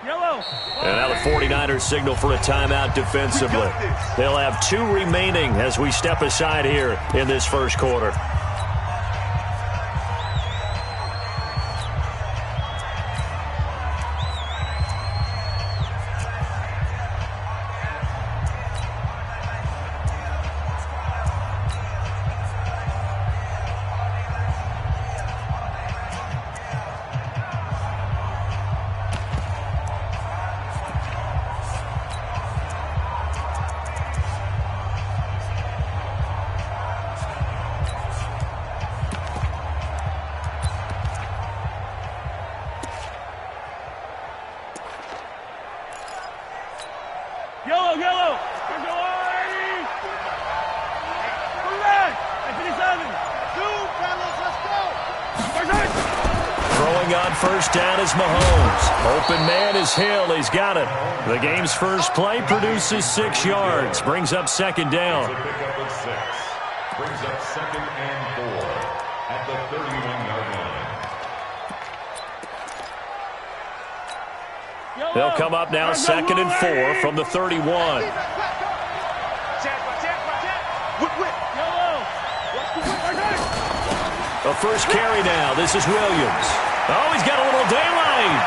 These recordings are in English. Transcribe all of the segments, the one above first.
And now the 49ers signal for a timeout defensively. They'll have 2 remaining as we step aside here in this first quarter. Throwing on first down is Mahomes. Open man is Hill. He's got it. The game's first play produces 6 yards. Brings up second down. Brings up 2nd and 4 at the 31-yard line. They'll come up now 2nd and 4 from the 31. A first carry now. This is Williams. Oh, he's got a little daylight.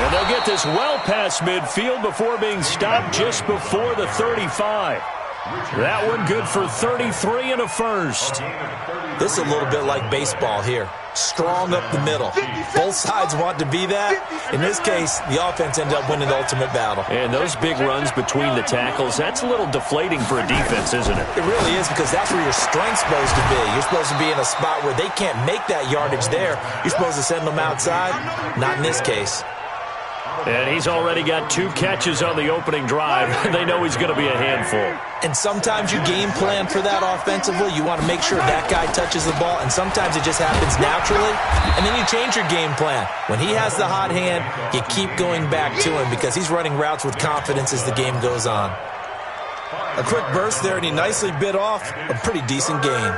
And they'll get this well past midfield before being stopped just before the 35. That one good for 33 and a first. This is a little bit like baseball here. Strong up the middle. Both sides want to be that. In this case, the offense ended up winning the ultimate battle. And those big runs between the tackles, that's a little deflating for a defense, isn't it? It really is, because that's where your strength's supposed to be. You're supposed to be in a spot where they can't make that yardage there. You're supposed to send them outside. Not in this case. And he's already got 2 catches on the opening drive. They know he's going to be a handful. And sometimes you game plan for that offensively. You want to make sure that guy touches the ball, and sometimes it just happens naturally. And then you change your game plan. When he has the hot hand, you keep going back to him because he's running routes with confidence as the game goes on. A quick burst there, and he nicely bit off a pretty decent gain.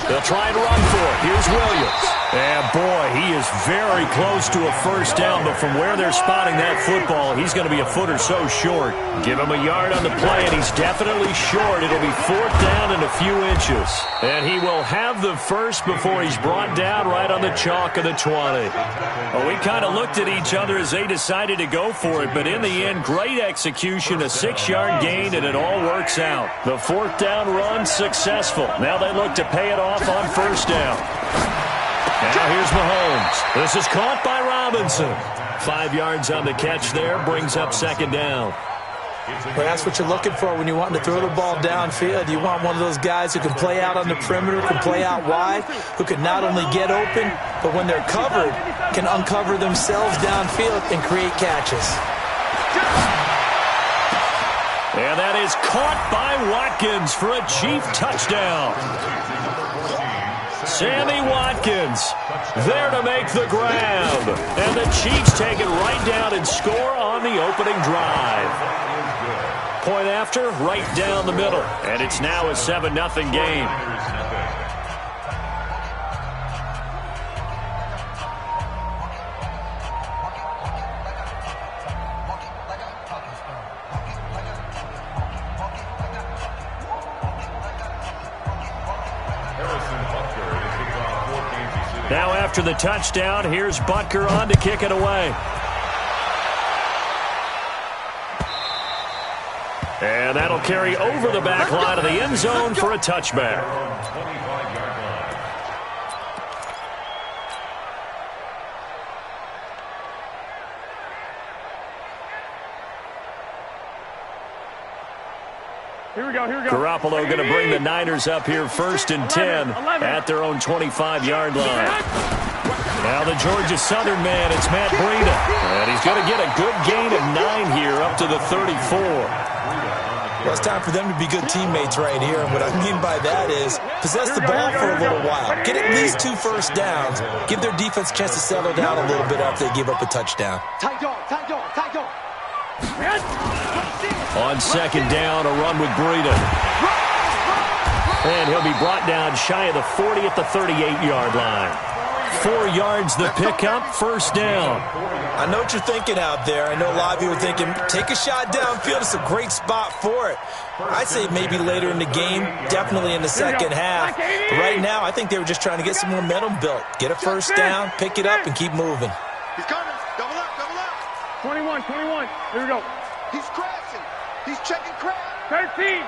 They'll try and run for it. Here's Williams. And, boy, he is very close to a first down, but from where they're spotting that football, he's going to be a foot or so short. Give him a yard on the play, and he's definitely short. It'll be 4th down and a few inches. And he will have the first before he's brought down right on the chalk of the 20. Well, we kind of looked at each other as they decided to go for it, but in the end, great execution, a 6-yard gain, and it all works out. The 4th down run successful. Now they look to pay it off on first down. Now here's Mahomes. This is caught by Robinson. 5 yards on the catch there, brings up second down. Well, that's what you're looking for when you want to throw the ball downfield. You want one of those guys who can play out on the perimeter, can play out wide, who can not only get open, but when they're covered, can uncover themselves downfield and create catches. And that is caught by Watkins for a Chief touchdown. Sammy Watkins there to make the grab. And the Chiefs take it right down and score on the opening drive. Point after, right down the middle. And it's now a 7-0 game. Now after the touchdown, here's Butker on to kick it away. And that'll carry over the back line of the end zone for a touchback. Garoppolo going to bring the Niners up here 1st and 10 at their own 25-yard line. Now the Georgia Southern man, it's Matt Breida. And he's going to get a good gain of 9 here up to the 34. Well, it's time for them to be good teammates right here. And what I mean by that is possess the ball for a little while. Get at least 2 first downs. Give their defense a chance to settle down a little bit after they give up a touchdown. On second down, a run with Breida. And he'll be brought down shy of the 40 at the 38-yard line. 4 yards the pickup, first down. I know what you're thinking out there. I know a lot of you are thinking, take a shot downfield. It's a great spot for it. I'd say maybe later in the game, definitely in the second half. But right now, I think they were just trying to get some momentum built. Get a first down, pick it up, and keep moving. He's coming. Double up, double up. 21. Here we go. He's crashing. He's checking crash. 13.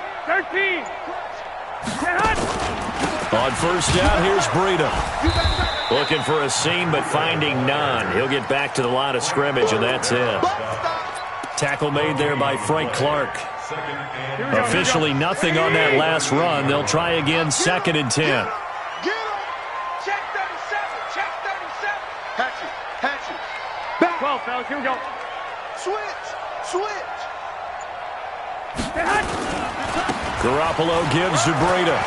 On first down, here's Breida. Looking for a seam, but finding none. He'll get back to the line of scrimmage, and that's it. Tackle made there by Frank Clark. Officially nothing on that last run. They'll try again, 2nd and 10. Get him. Check 37. Check 37. Hatchet. Back. 12, fellas. Here we go. Switch. Garoppolo gives to Breida.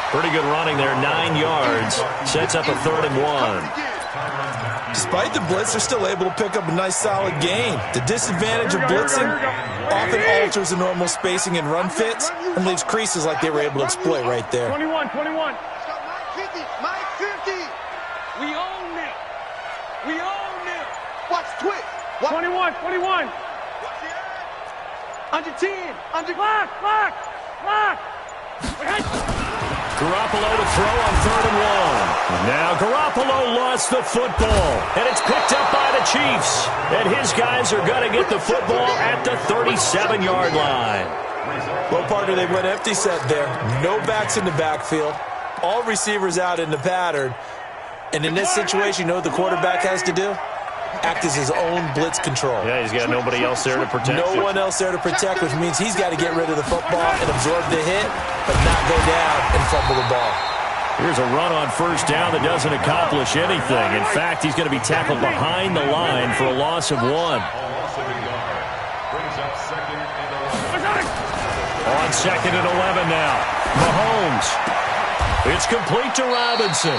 Pretty good running there, 9 yards. Sets up a 3rd and 1. Despite the blitz, they're still able to pick up a nice, solid gain. The disadvantage of blitzing often alters the normal spacing and run fits and leaves creases like they were able to exploit right there. 21. Let's go. Mike 50. We own it. Watch twitch. 21. Under 10. Under Block. Garoppolo to throw on 3rd and 1. Now Garoppolo lost the football, and it's picked up by the Chiefs. And his guys are going to get the football at the 37-yard line. Well, partner, they went empty set there. No backs in the backfield. All receivers out in the pattern. And in this situation, you know what the quarterback has to do? Act as his own blitz control. Yeah, he's got nobody else there to protect. No one else there to protect, which means he's got to get rid of the football and absorb the hit, but not go down and fumble the ball. Here's a run on first down that doesn't accomplish anything. In fact, he's going to be tackled behind the line for a loss of 1. On 2nd and 11 now. Mahomes. It's complete to Robinson.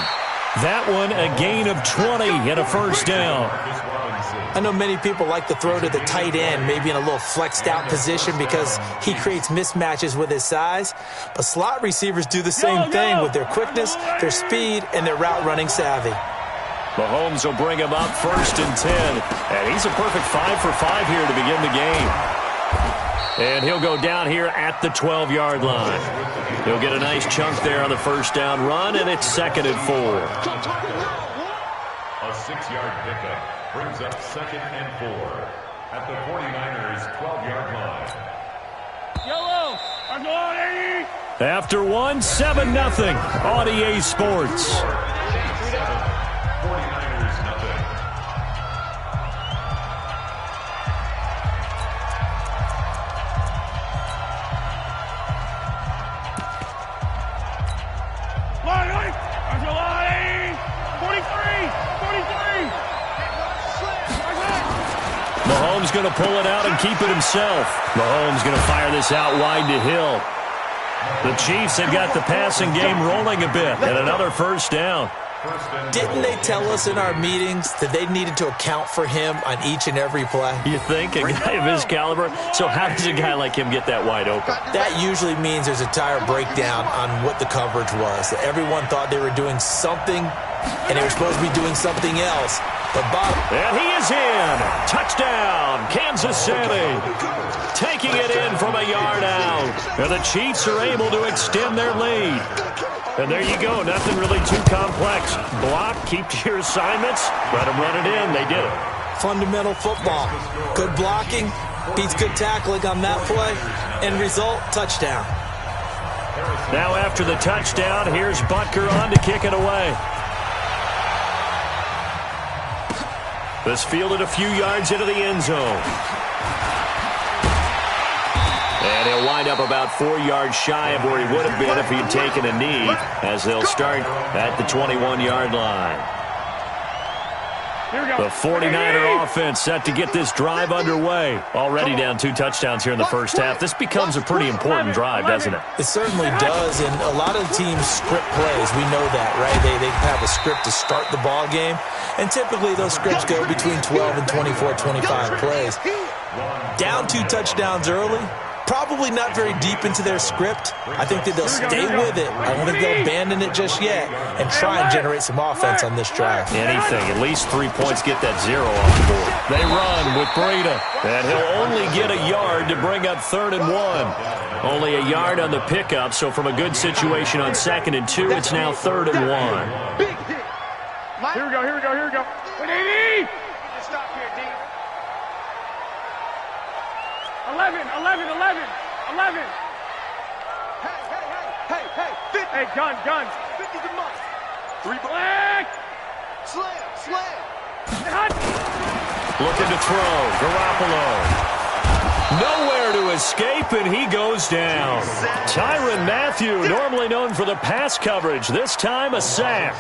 That one a gain of 20 and a first down. I know many people like to throw to the tight end, maybe in a little flexed out position because he creates mismatches with his size. But slot receivers do the same thing with their quickness, their speed, and their route running savvy. Mahomes will bring him up 1st and 10. And he's a perfect 5 for 5 here to begin the game. And he'll go down here at the 12-yard line. He'll get a nice chunk there on the first down run, and it's 2nd and 4. A 6-yard pickup brings up 2nd and 4 at the 49ers' 12-yard line. Yellow. After 1, 7-0 on EA Sports. 49ers nothing. Mahomes going to pull it out and keep it himself. Mahomes going to fire this out wide to Hill. The Chiefs have got the passing game rolling a bit, and another first down. Didn't they tell us in our meetings that they needed to account for him on each and every play? You think? A guy of his caliber? So how does a guy like him get that wide open? That usually means there's a tire breakdown on what the coverage was. That everyone thought they were doing something, and they were supposed to be doing something else. But Bob. And he is in. Touchdown, Kansas City. Taking it in from a yard out. And the Chiefs are able to extend their lead. And there you go. Nothing really too complex. Block, keep to your assignments, let them run it in. They did it. Fundamental football. Good blocking beats good tackling on that play. End result, touchdown. Now after the touchdown, here's Butker on to kick it away. This fielded a few yards into the end zone. And he'll wind up about 4 yards shy of where he would have been if he'd taken a knee, as they'll start at the 21-yard line. The 49er offense set to get this drive underway. Already down 2 touchdowns here in the first half. This becomes a pretty important drive, doesn't it? It certainly does, and a lot of teams script plays. We know that, right? They have a script to start the ball game, and typically those scripts go between 12 and 24, 25 plays. Down 2 touchdowns early, probably not very deep into their script. I think that they'll stay with it. I don't think they'll abandon it just yet and try and generate some offense on this drive. Anything. At least 3 points get that 0 off the board. They run with Breida, and he'll only get a yard to bring up 3rd and 1. Only a yard on the pickup, so from a good situation on 2nd and 2, it's now 3rd and 1. Big hit. Here we go, here we go, here we go. 180! Stop here, D. 11, 11, 11, 11. Hey, 50. Hey, gun. 50's a must. 3 Black! Slam. Hot! Looking to throw. Garoppolo. Nowhere to escape, and he goes down. Tyrann Mathieu, normally known for the pass coverage, this time a sack.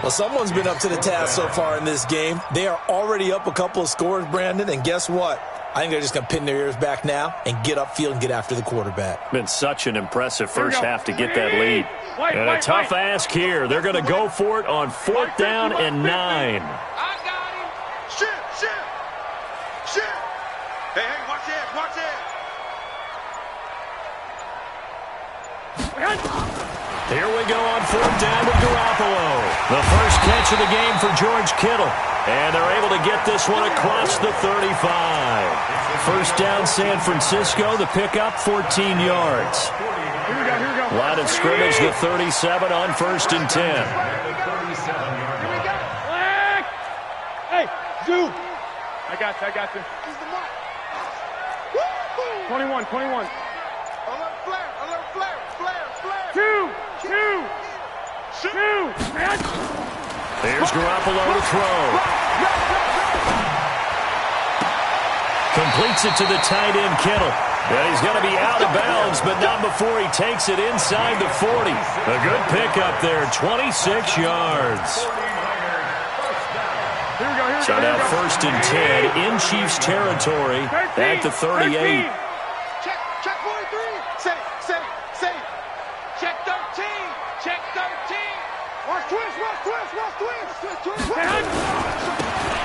Well, someone's been up to the task so far in this game. They are already up a couple of scores, Brandon, and guess what? I think they're just going to pin their ears back now and get upfield and get after the quarterback. Been such an impressive first half to get that lead. And a tough ask here. They're going to go for it on 4th down and 9. I got him. Shit. Hey, watch this. Here we go on 4th down with Garoppolo. The first catch of the game for George Kittle. And they're able to get this one across the 35. First down San Francisco. The pickup, 14 yards. Here we go. Line of scrimmage, the 37 on 1st and 10. Black! Hey, Zoo! I got you. He's the mark. 21. Alert flare. 2! Man! Here's Garoppolo to throw. Completes it to the tight end, Kittle. And he's going to be out of bounds, but not before he takes it inside the 40. A good pickup there, 26 yards. Here we go. So now 1st and 10 in Chiefs territory at the 38. Check 43. Say. Check 13. Watch twist.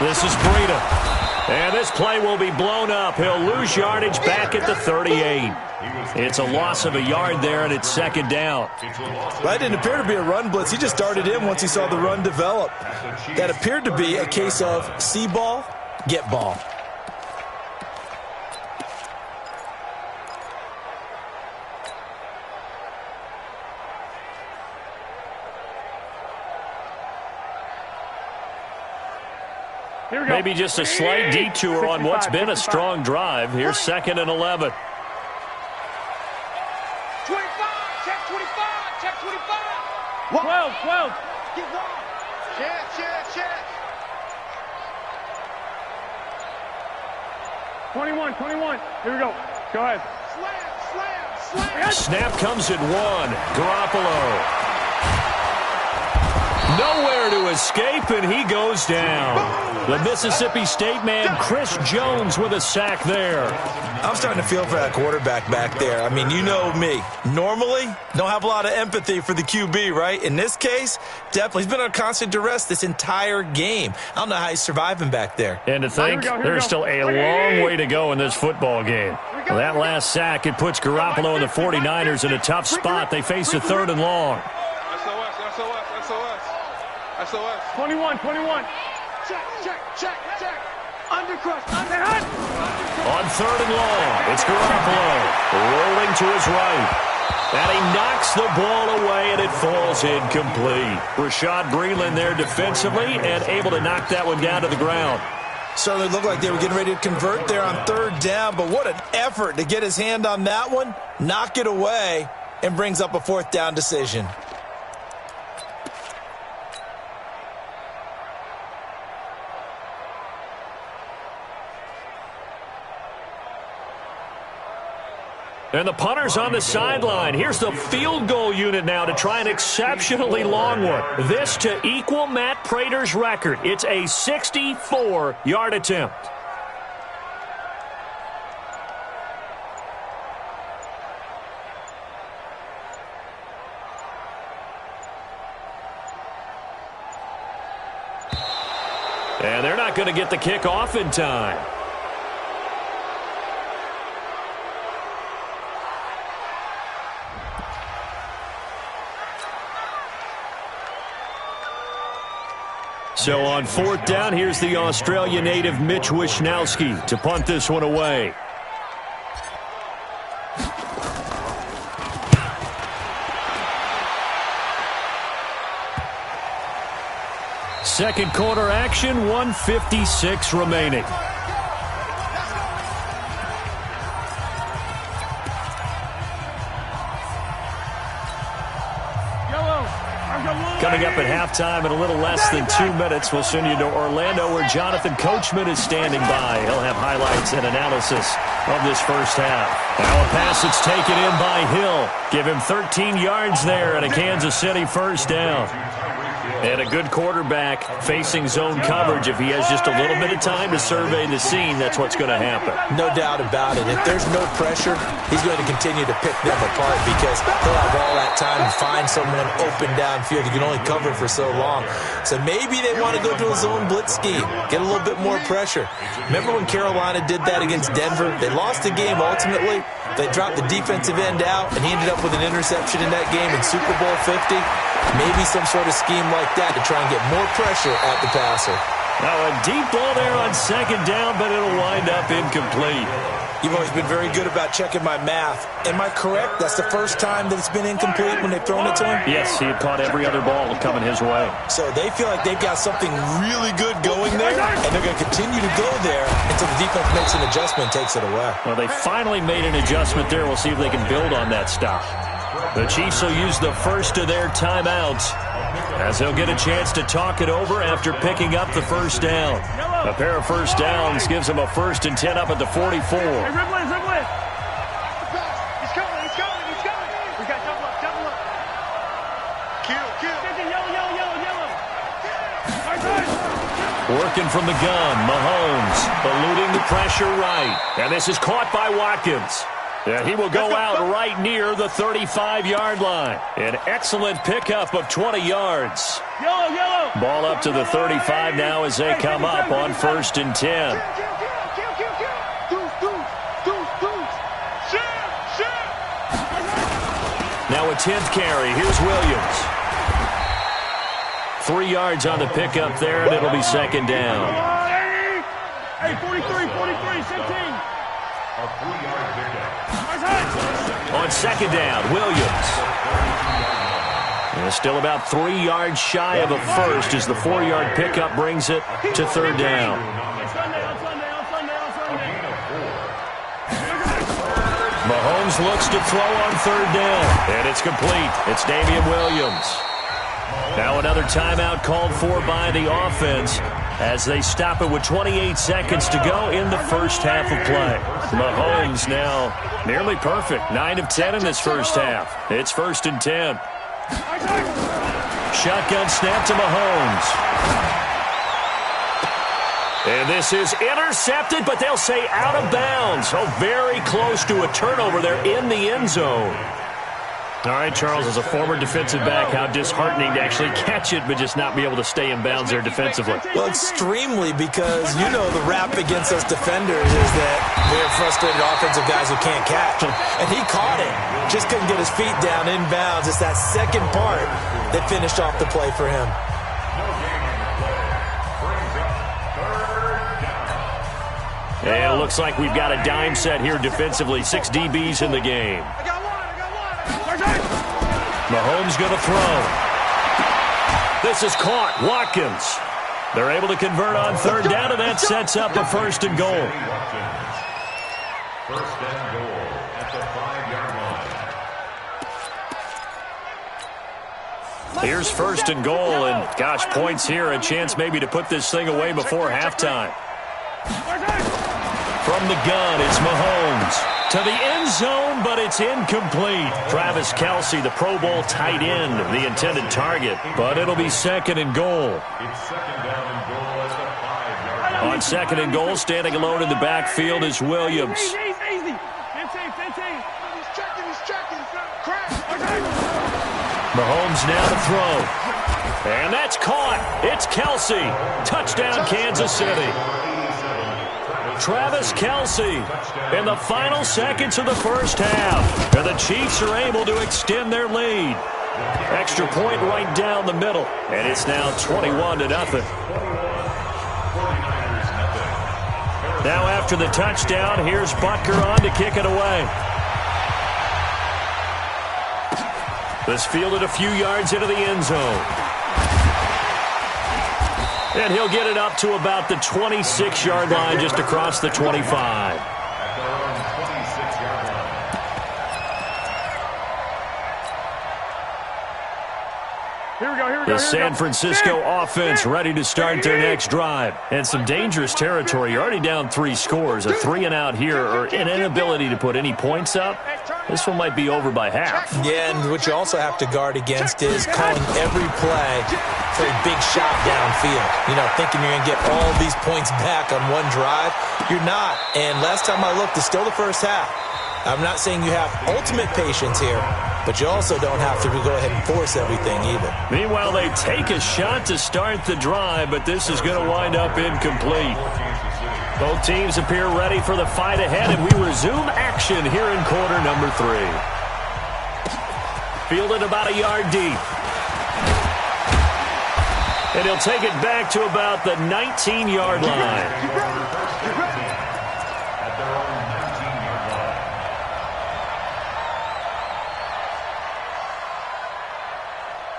This is Breida. And this play will be blown up. He'll lose yardage back at the 38. It's a loss of a yard there, and it's 2nd down. Well, it didn't appear to be a run blitz. He just darted in once he saw the run develop. That appeared to be a case of see ball, get ball. Here we go. Maybe just a slight detour on what's been a strong drive. Here's 2nd and 11. 25. Check 25. 12. Get one. Check. 21. Here we go. Go ahead. Slam. Snap comes at 1. Garoppolo. Nowhere to escape, and he goes down. The Mississippi State man, Chris Jones, with a sack there. I'm starting to feel for that quarterback back there. I mean, you know me. Normally, don't have a lot of empathy for the QB, right? In this case, definitely. He's been under constant duress this entire game. I don't know how he's surviving back there. And to think, there's still a long way to go in this football game. Well, that last sack, it puts Garoppolo and the 49ers in a tough spot. They face a 3rd and long. SOS. 21. Check. Undercrush. On 3rd and long, it's Garoppolo rolling to his right. And he knocks the ball away, and it falls incomplete. Rashad Breeland there defensively and able to knock that one down to the ground. Certainly looked like they were getting ready to convert there on 3rd down, but what an effort to get his hand on that one, knock it away, and brings up a 4th down decision. And the punter's on the sideline. Here's the field goal unit now to try an exceptionally long one. This to equal Matt Prater's record. It's a 64-yard attempt. And they're not going to get the kick off in time. So on 4th down, here's the Australia native Mitch Wishnowski to punt this one away. Second quarter action, 1:56 remaining. Coming up at halftime in a little less than 2 minutes, we'll send you to Orlando where Jonathan Coachman is standing by. He'll have highlights and analysis of this first half. Now a pass that's taken in by Hill. Give him 13 yards there and a Kansas City first down. And a good quarterback facing zone coverage. If he has just a little bit of time to survey the scene, that's what's going to happen. No doubt about it. If there's no pressure, he's going to continue to pick them apart because he'll have all that time to find someone open downfield. You can only cover for so long. So maybe they want to go to a zone blitz scheme, get a little bit more pressure. Remember when Carolina did that against Denver? They lost the game ultimately. They dropped the defensive end out, and he ended up with an interception in that game in Super Bowl 50. Maybe some sort of scheme like that to try and get more pressure at the passer. Now a deep ball there on second down, but it'll wind up incomplete. You've always been very good about checking my math. Am I correct? That's the first time that it's been incomplete when they've thrown it to him? Yes, he had caught every other ball coming his way. So they feel like they've got something really good going there, and they're going to continue to go there until the defense makes an adjustment and takes it away. Well, they finally made an adjustment there. We'll see if they can build on that stop. The Chiefs will use the first of their timeouts as they'll get a chance to talk it over after picking up the first down. A pair of first downs gives them a 1st and 10 up at the 44. He's coming. We got double up. Kill. Yellow. Working from the gun, Mahomes eluding the pressure right. And this is caught by Watkins. And he will go out right near the 35-yard line. An excellent pickup of 20 yards. Yellow. Ball up to the 35 now as they come up on 1st and 10. Now a 10th carry. Here's Williams. 3 yards on the pickup there, and it'll be second down. Hey, 43, 16. A 3-yard pickup. On second down, Williams. And still about 3 yards shy of a first as the 4-yard pickup brings it to third down. Mahomes looks to throw on third down, and it's complete. It's Damian Williams. Now another timeout called for by the offense as they stop it with 28 seconds to go in the first half of play. Mahomes now nearly perfect. 9 of 10 in this first half. It's 1st and 10. Shotgun snap to Mahomes. And this is intercepted, but they'll say out of bounds. So very close to a turnover there in the end zone. All right, Charles, as a former defensive back, how disheartening to actually catch it, but just not be able to stay in bounds there defensively. Well, extremely, because you know the rap against us defenders is that we're frustrated offensive guys who can't catch. And he caught it. Just couldn't get his feet down in bounds. It's that second part that finished off the play for him. And it looks like we've got a dime set here defensively. 6 DBs in the game. Mahomes going to throw. This is caught. Watkins. They're able to convert on third down, and that sets up a 1st and goal. 1st and goal at the 5-yard line. Here's 1st and goal, and gosh, points here. A chance maybe to put this thing away before halftime. From the gun, it's Mahomes. To the end zone, but it's incomplete. Travis Kelce, the Pro Bowl tight end, the intended target. But it'll be 2nd and goal. It's 2nd down and goal at the 5-yard line. On 2nd and goal, standing alone in the backfield is Williams. Easy. 15. He's checking. Crash. Mahomes now to throw. And that's caught. It's Kelce. Touchdown, Kansas City. Travis Kelce in the final seconds of the first half. And the Chiefs are able to extend their lead. Extra point right down the middle. And it's now 21-0. Now after the touchdown, here's Butker on to kick it away. This fielded a few yards into the end zone. And he'll get it up to about the 26-yard line, just across the 25. The San Francisco offense ready to start their next drive. And some dangerous territory. You're already down 3 scores. A 3-and-out here, or an inability to put any points up. This one might be over by half. Yeah, and what you also have to guard against is calling every play for a big shot downfield. You know, thinking you're going to get all these points back on one drive. You're not. And last time I looked, it's still the first half. I'm not saying you have ultimate patience here, but you also don't have to go ahead and force everything either. Meanwhile, they take a shot to start the drive, but this is going to wind up incomplete. Both teams appear ready for the fight ahead, and we resume action here in quarter number 3. Fielded about a yard deep. And he'll take it back to about the 19-yard line.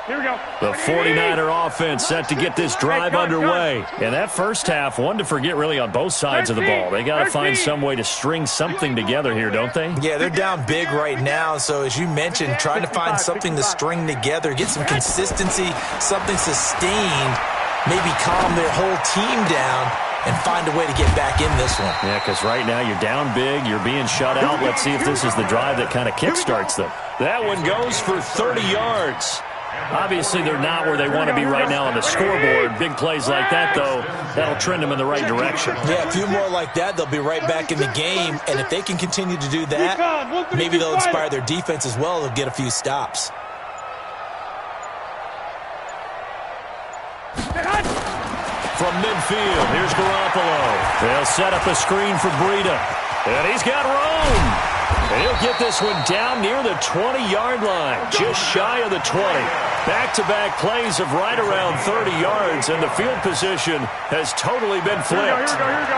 Here we go. The 49er offense set to get this drive underway. And that first half, one to forget really on both sides of the ball. They got to find some way to string something together here, don't they? Yeah, they're down big right now. So as you mentioned, trying to find something to string together, get some consistency, something sustained, maybe calm their whole team down and find a way to get back in this one. Yeah, because right now you're down big, you're being shut out. Let's see if this is the drive that kind of kickstarts them. That one goes for 30 yards. Obviously, they're not where they want to be right now on the scoreboard. Big plays like that, though, that'll trend them in the right direction. Yeah, a few more like that, they'll be right back in the game. And if they can continue to do that, maybe they'll inspire their defense as well. They'll get a few stops. From midfield, here's Garoppolo. They'll set up a screen for Breida. And he's got room. And he'll get this one down near the 20-yard line, just shy of the 20. Back-to-back plays of right around 30 yards, and the field position has totally been flipped. Here we go.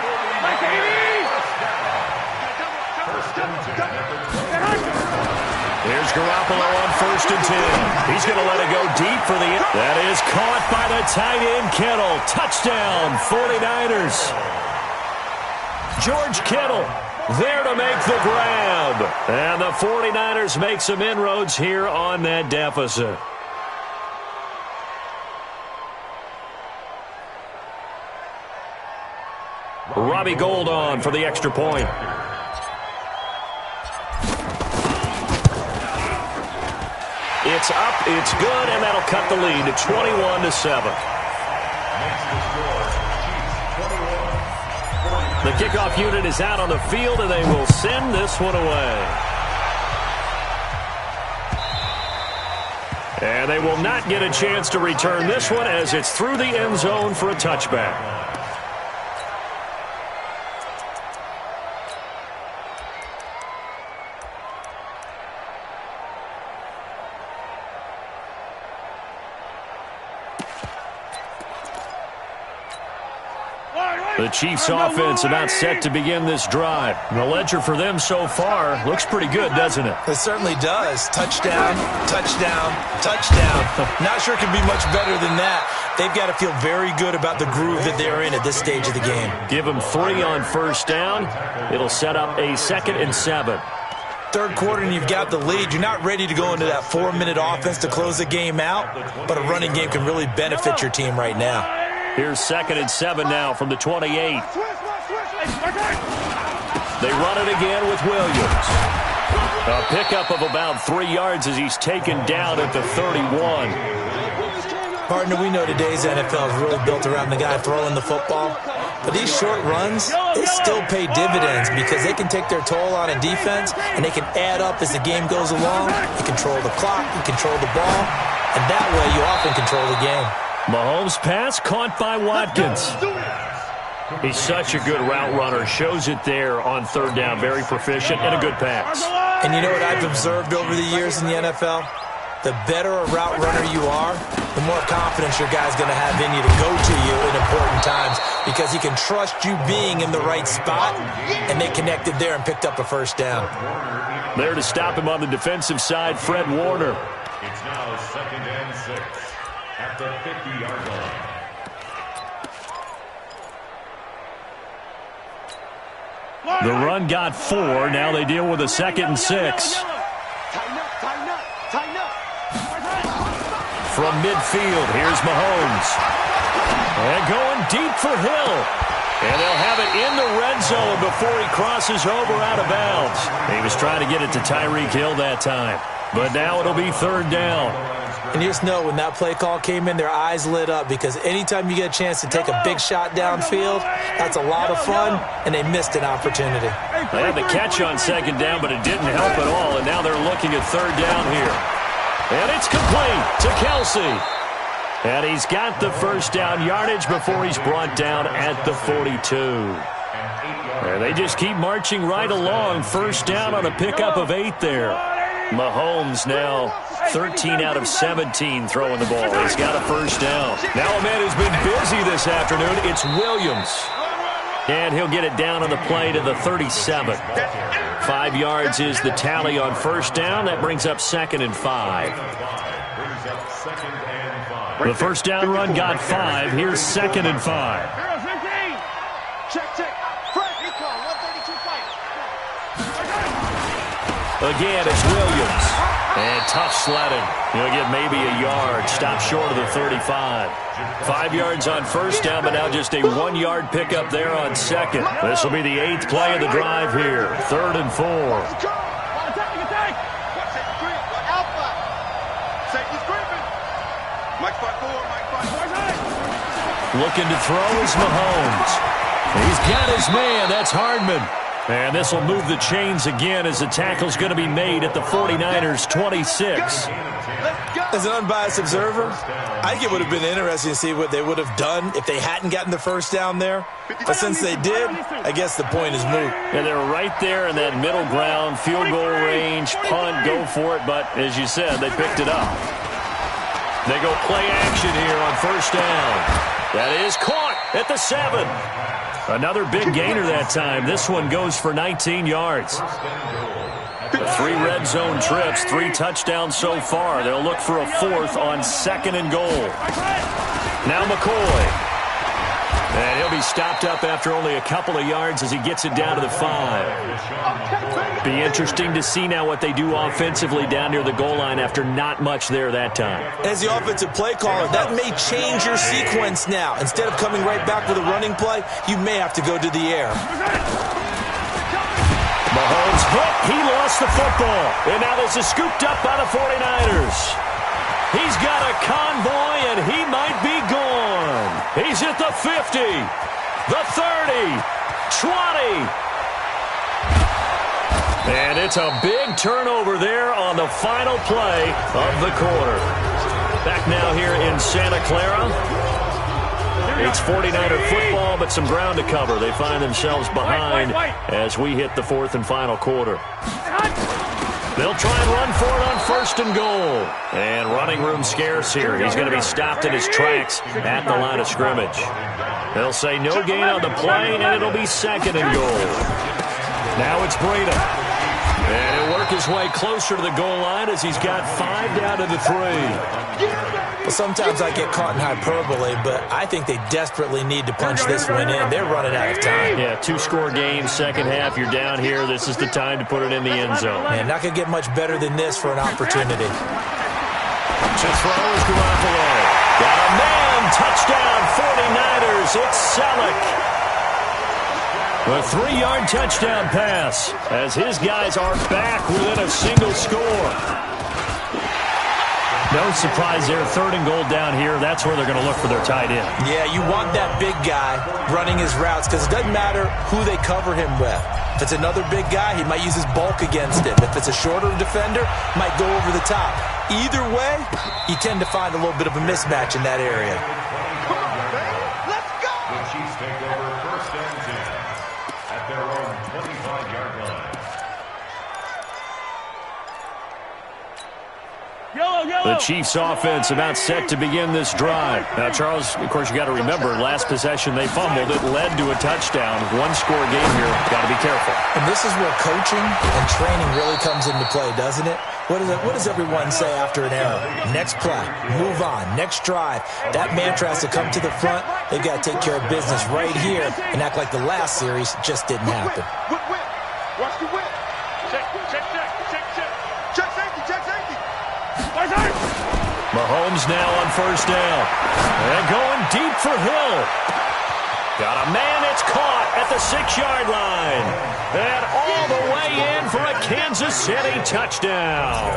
Here's Garoppolo on 1st and 10. He's going to let it go deep for the end. That is caught by the tight end, Kittle. Touchdown, 49ers. George Kittle there to make the grab. And the 49ers make some inroads here on that deficit. Robbie Gould on for the extra point. It's up, it's good, and that'll cut the lead to 21-7. The kickoff unit is out on the field, and they will send this one away. And they will not get a chance to return this one as it's through the end zone for a touchback. The Chiefs offense about set to begin this drive. The ledger for them so far looks pretty good, doesn't it? It certainly does. Touchdown, touchdown, touchdown. Not sure it can be much better than that. They've got to feel very good about the groove that they're in at this stage of the game. Give them 3 on 1st down. It'll set up a 2nd and 7. Third quarter and you've got the lead. You're not ready to go into that 4-minute offense to close the game out, but a running game can really benefit your team right now. Here's 2nd and 7 now from the 28. They run it again with Williams. A pickup of about 3 yards as he's taken down at the 31. Partner, we know today's NFL is really built around the guy throwing the football. But these short runs, they still pay dividends because they can take their toll on a defense and they can add up as the game goes along. You control the clock, you control the ball, and that way you often control the game. Mahomes' pass caught by Watkins. He's such a good route runner. Shows it there on 3rd down. Very proficient and a good pass. And you know what I've observed over the years in the NFL? the better a route runner you are, the more confidence your guy's going to have in you to go to you in important times because he can trust you being in the right spot, and they connected there and picked up a first down. There to stop him on the defensive side, Fred Warner. It's now 2nd and 6 at the 50-yard line. The run got 4. Now they deal with a 2nd and 6. Tighten up, tighten up, tighten up. From midfield, here's Mahomes. And going deep for Hill. And they'll have it in the red zone before he crosses over out of bounds. He was trying to get it to Tyreek Hill that time. But now it'll be 3rd down. And you just know when that play call came in, their eyes lit up because anytime you get a chance to take a big shot downfield, that's a lot of fun, and they missed an opportunity. They had the catch on 2nd down, but it didn't help at all, and now they're looking at 3rd down here. And it's complete to Kelsey. And he's got the first down yardage before he's brought down at the 42. And they just keep marching right along. First down on a pickup of 8 there. Mahomes now 13 out of 17 throwing the ball. He's got a first down. Now a man who's been busy this afternoon, it's Williams. And he'll get it down on the play to the 37. 5 yards is the tally on first down. That brings up 2nd and 5. The first down run got 5. Here's 2nd and 5. Check, check. Fred, recon, 132 fight. Again, it's Williams. And tough sledding. He'll get maybe a yard. Stop short of the 35. 5 yards on first down, but now just a 1-yard pickup there on 2nd. This will be the 8th play of the drive here. 3rd and 4. Alpha. Safety's creeping. Mike 5-4, Mike 5-4. Looking to throw is Mahomes. He's got his man. That's Hardman. And this will move the chains again as the tackle's going to be made at the 49ers' 26. As an unbiased observer, I think it would have been interesting to see what they would have done if they hadn't gotten the first down there. But since they did, I guess the point is moot. And they're right there in that middle ground, field goal range, punt, go for it. But as you said, they picked it up. They go play action here on first down. That is caught at the 7. Another big gainer that time. This one goes for 19 yards. 3 red zone trips, 3 touchdowns so far. They'll look for a 4th on 2nd and goal. Now McCoy. And he'll be stopped up after only a couple of yards as he gets it down to the 5. Be interesting to see now what they do offensively down near the goal line after not much there that time. As the offensive play caller, that may change your sequence now. Instead of coming right back with a running play, you may have to go to the air. Mahomes hit. He lost the football. And now this is scooped up by the 49ers. He's got a convoy, and he might be gone. He's at the 50, the 30, 20. And it's a big turnover there on the final play of the quarter. Back now here in Santa Clara. It's 49er football, but some ground to cover. They find themselves behind as we hit the 4th and final quarter. They'll try and run for it on 1st and goal. And running room scarce here. He's going to be stopped in his tracks at the line of scrimmage. They'll say no gain on the play, and it'll be 2nd and goal. Now it's Breida. And he'll work his way closer to the goal line as he's got 5 down to the 3. Well, sometimes I get caught in hyperbole, but I think they desperately need to punch this one in. They're running out of time. Yeah, 2-score game, second half. You're down here. This is the time to put it in the end zone. Man, not going to get much better than this for an opportunity. To throw is Garoppolo. Got a man. Touchdown, 49ers. It's Selleck. A 3-yard touchdown pass as his guys are back within a single score. No surprise there. 3rd and goal down here. That's where they're going to look for their tight end. Yeah, you want that big guy running his routes because it doesn't matter who they cover him with. If it's another big guy, he might use his bulk against him. If it's a shorter defender, might go over the top. Either way, you tend to find a little bit of a mismatch in that area. Let's go! The Chiefs take over 1st and 10 at their own 25-yard line. Yellow. The Chiefs offense about set to begin this drive. Now, Charles, of course, you got to remember, last possession they fumbled. It led to a touchdown. One-score game here. Got to be careful. And this is where coaching and training really comes into play, doesn't it? What does everyone say after an error? Next play, move on, next drive. That mantra has to come to the front. They've got to take care of business right here and act like the last series just didn't happen. Whip. Watch the whip. Check. Check safety. Mahomes now on first down. And going deep for Hill. Got a man, it's caught at the 6-yard line. And all the way in for a Kansas City touchdown.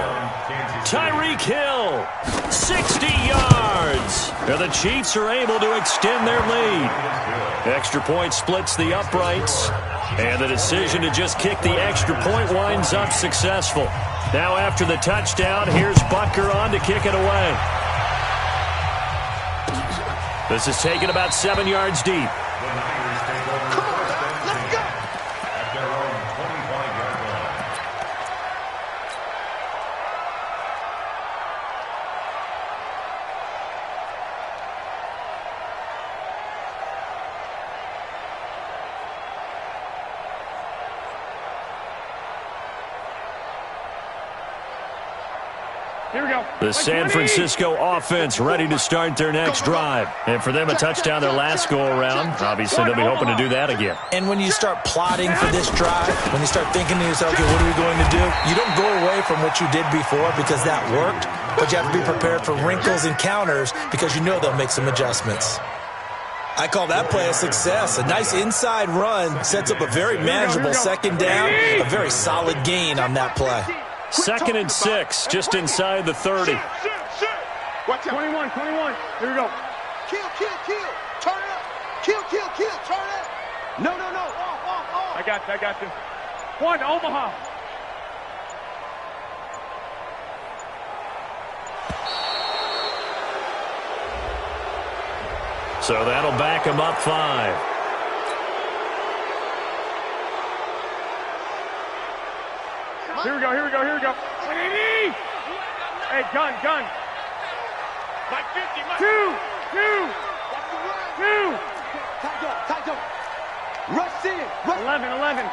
Tyreek Hill, 60 yards. And the Chiefs are able to extend their lead. Extra point splits the uprights. And the decision to just kick the extra point winds up successful. Now after the touchdown, here's Butker on to kick it away. This is taken about 7 yards deep. Here we go. The San Francisco offense ready to start their next drive. And for them, a touchdown their last go-around. Obviously, they'll be hoping to do that again. And when you start plotting for this drive, when you start thinking to yourself, okay, what are we going to do? You don't go away from what you did before because that worked, but you have to be prepared for wrinkles and counters because you know they'll make some adjustments. I call that play a success. A nice inside run sets up a very manageable second down, a very solid gain on that play. 2nd and 6, just inside the 30. Watch out. 21. Here we go. Kill. Turn it up. Kill. Turn it up. No. Off. I got you. One, Omaha. So that'll back him up 5. Here we go. Hey, gun. Mike 50, Mike. Two. Tight up. Rush in. 11.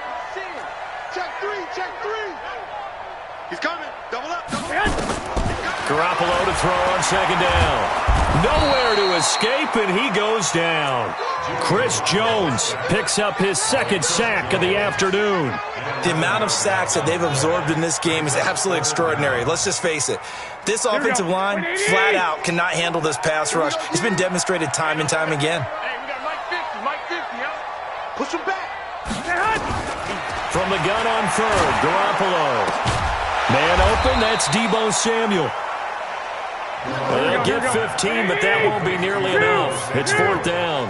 Check three. He's coming. Double up. Garoppolo to throw on 2nd down. Nowhere to escape, and he goes down. Chris Jones picks up his 2nd sack of the afternoon. The amount of sacks that they've absorbed in this game is absolutely extraordinary. Let's just face it. This offensive line, flat out, cannot handle this pass rush. It's been demonstrated time and time again. Hey, we got Mike 50, huh? Push him back. From the gun on 3rd, Garoppolo. Man open, that's Deebo Samuel. Well, they'll get 15, but that won't be nearly enough. It's 4th down.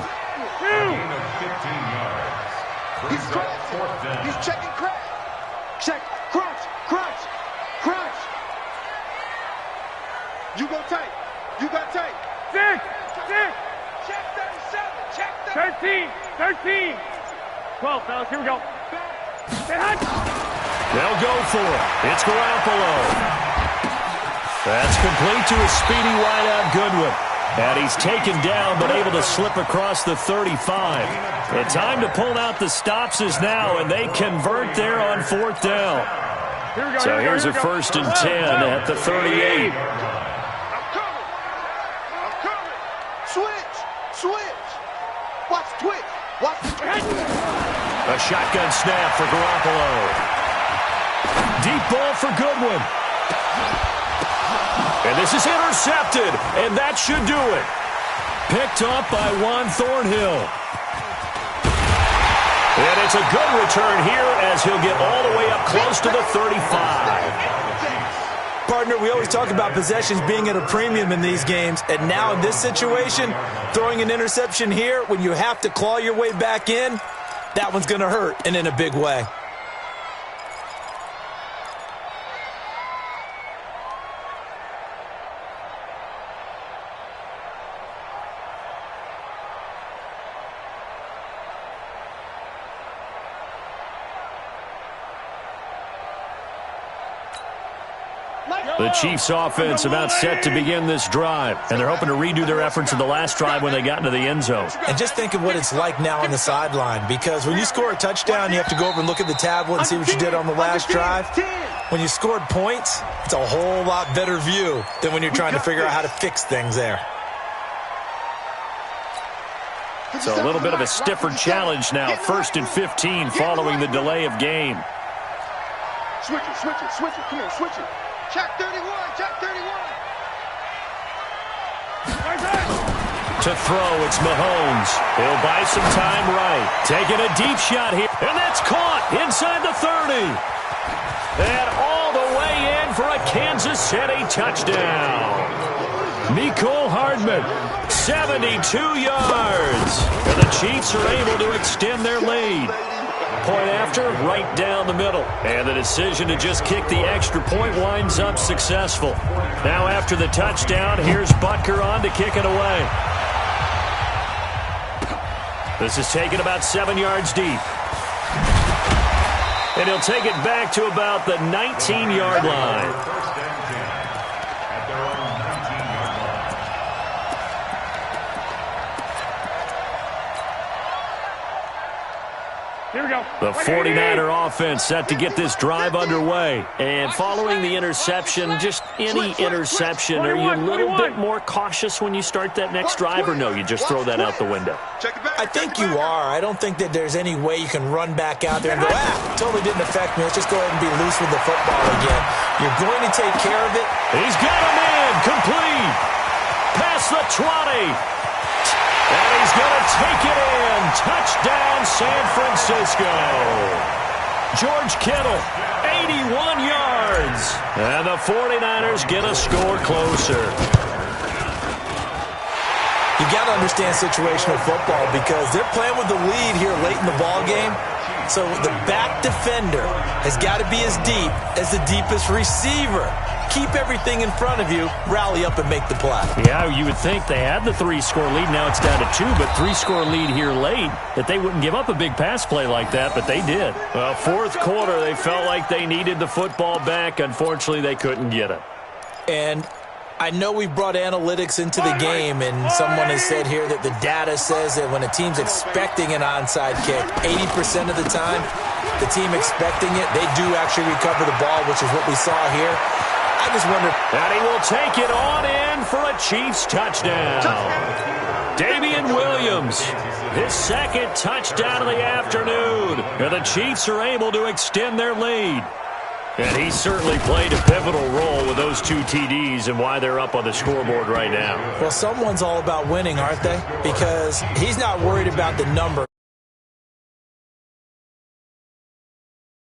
He's crashing. He's checking crash. Check. Crunch. You got tight. 6. Check 37. Check 13. 12, fellas. Here we go. They'll go for it. It's Garoppolo. That's complete to a speedy wideout Goodwin. And he's taken down but able to slip across the 35. The time to pull out the stops is now, and they convert there on 4th down. So here's a 1st and 10 at the 38. I'm coming. Switch. Watch twitch. A shotgun snap for Garoppolo. Deep ball for Goodwin. And this is intercepted, and that should do it. Picked up by Juan Thornhill. And it's a good return here as he'll get all the way up close to the 35. Partner, we always talk about possessions being at a premium in these games, and now in this situation, throwing an interception here when you have to claw your way back in, that one's going to hurt, and in a big way. Mike The Chiefs offense about set to begin this drive, and they're hoping to redo their efforts in the last drive when they got into the end zone. And just think of what it's like now on the sideline, because when you score a touchdown, you have to go over and look at the tablet and see what you did on the last drive. When you scored points, it's a whole lot better view than when you're trying to figure out how to fix things there. So a little bit of a stiffer challenge now. 1st and 15 following the delay of game. Switch it, switch it, switch it. Come on, switch it. Check 31, check 31. To throw, it's Mahomes. He'll buy some time right. Taking a deep shot here. And that's caught inside the 30. And all the way in for a Kansas City touchdown. Mecole Hardman, 72 yards. And the Chiefs are able to extend their lead. Point after, right down the middle. And the decision to just kick the extra point winds up successful. Now after the touchdown, here's Butker on to kick it away. This is taken about 7 yards deep. And he'll take it back to about the 19-yard line. Here we go. The 49er offense set to get this drive underway. And following the interception, just any interception, are you a little bit more cautious when you start that next drive, or no, you just throw that out the window? I think you are. I don't think that there's any way you can run back out there and go, totally didn't affect me. Let's just go ahead and be loose with the football again. You're going to take care of it. He's got him in. Complete. Past the 20. And he's going to take it in. Touchdown, San Francisco. George Kittle, 81 yards. And the 49ers get a score closer. You got to understand situational football because they're playing with the lead here late in the ball game. So the back defender has got to be as deep as the deepest receiver. Keep everything in front of you, rally up and make the play. Yeah, you would think they had the 3-score lead. Now it's down to 2, but 3-score lead here late, that they wouldn't give up a big pass play like that, but they did. Well, 4th quarter, they felt like they needed the football back. Unfortunately, they couldn't get it. And I know we brought analytics into the game, and someone has said here that the data says that when a team's expecting an onside kick, 80% of the time, the team expecting it, they do actually recover the ball, which is what we saw here. I just wonder. And he will take it on in for a Chiefs touchdown. Damian Williams, his 2nd touchdown of the afternoon. And the Chiefs are able to extend their lead. And he certainly played a pivotal role with those 2 TDs and why they're up on the scoreboard right now. Well, someone's all about winning, aren't they? Because he's not worried about the number.